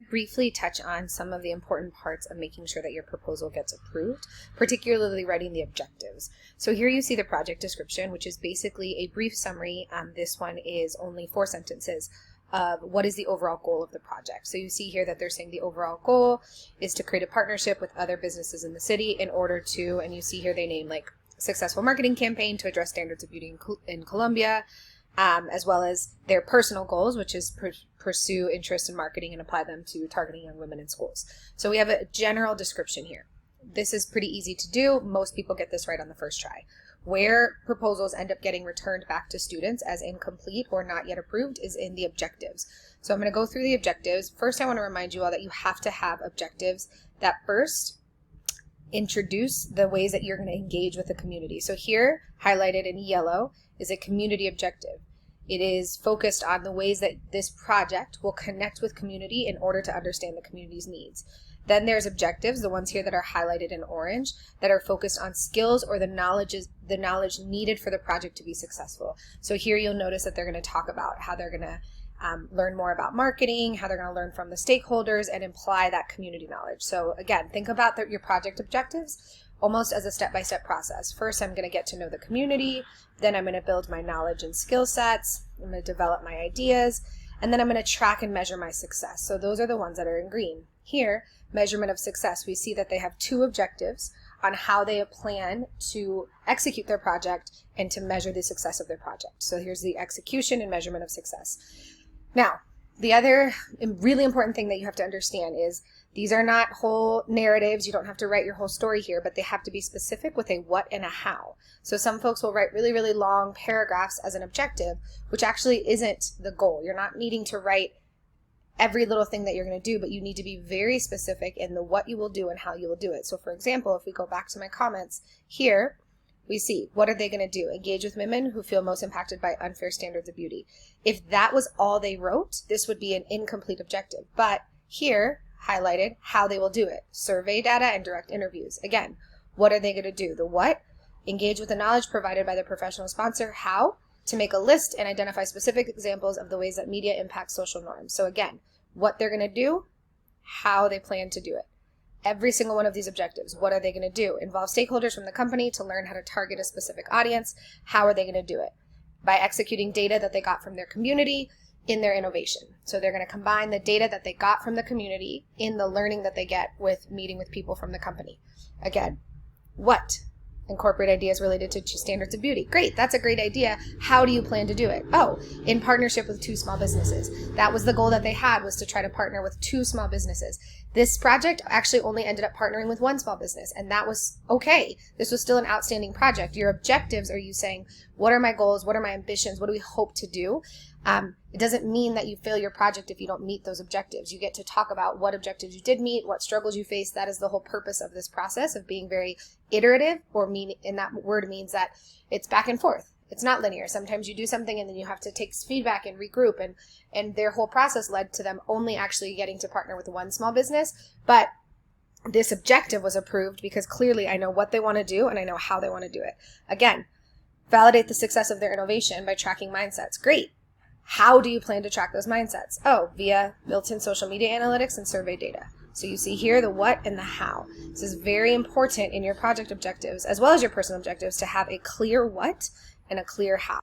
briefly touch on some of the important parts of making sure that your proposal gets approved, particularly writing the objectives. So here you see the project description, which is basically a brief summary. This one is only 4 sentences of what is the overall goal of the project. So you see here that they're saying the overall goal is to create a partnership with other businesses in the city in order to, and you see here they name like successful marketing campaign to address standards of beauty in Colombia, as well as their personal goals, which is pursue interest in marketing and apply them to targeting young women in schools. So we have a general description here. This is pretty easy to do. Most people get this right on the first try. Where proposals end up getting returned back to students as incomplete or not yet approved is in the objectives. So I'm going to go through the objectives. First, I want to remind you all that you have to have objectives that first introduce the ways that you're going to engage with the community. So here, highlighted in yellow, is a community objective. It is focused on the ways that this project will connect with community in order to understand the community's needs. Then there's objectives, the ones here that are highlighted in orange, that are focused on skills or the knowledge needed for the project to be successful. So here you'll notice that they're going to talk about how they're going to learn more about marketing, how they're going to learn from the stakeholders and apply that community knowledge. So again, think about your project objectives almost as a step-by-step process. First, I'm going to get to know the community, then I'm going to build my knowledge and skill sets, I'm going to develop my ideas, and then I'm going to track and measure my success. So those are the ones that are in green. Here, measurement of success, we see that they have 2 objectives on how they plan to execute their project and to measure the success of their project. So here's the execution and measurement of success. Now, the other really important thing that you have to understand is these are not whole narratives. You don't have to write your whole story here, but they have to be specific with a what and a how. So some folks will write really, really long paragraphs as an objective, which actually isn't the goal. You're not needing to write every little thing that you're going to do, but you need to be very specific in the what you will do and how you will do it. So for example, if we go back to my comments here, we see, what are they going to do? Engage with women who feel most impacted by unfair standards of beauty. If that was all they wrote, this would be an incomplete objective. But here, highlighted, how they will do it. Survey data and direct interviews. Again, what are they going to do? The what? Engage with the knowledge provided by the professional sponsor. How? To make a list and identify specific examples of the ways that media impacts social norms. So again, what they're going to do, how they plan to do it. Every single one of these objectives, what are they going to do? Involve stakeholders from the company to learn how to target a specific audience. How are they going to do it? By executing data that they got from their community in their innovation. So they're going to combine the data that they got from the community in the learning that they get with meeting with people from the company. Again, what? Incorporate ideas related to standards of beauty. Great, that's a great idea. How do you plan to do it? Oh, in partnership with 2 small businesses. That was the goal that they had, was to try to partner with 2 small businesses. This project actually only ended up partnering with 1 small business, and that was okay. This was still an outstanding project. Your objectives are you saying, what are my goals? What are my ambitions? What do we hope to do? It doesn't mean that you fail your project if you don't meet those objectives. You get to talk about what objectives you did meet, what struggles you faced. That is the whole purpose of this process of being very iterative, and that word means that it's back and forth. It's not linear. Sometimes you do something and then you have to take feedback and regroup, and their whole process led to them only actually getting to partner with 1 small business. But this objective was approved because clearly I know what they want to do and I know how they want to do it. Again, validate the success of their innovation by tracking mindsets. Great. How do you plan to track those mindsets? Oh, via built-in social media analytics and survey data. So you see here the what and the how. This is very important in your project objectives as well as your personal objectives to have a clear what and a clear how.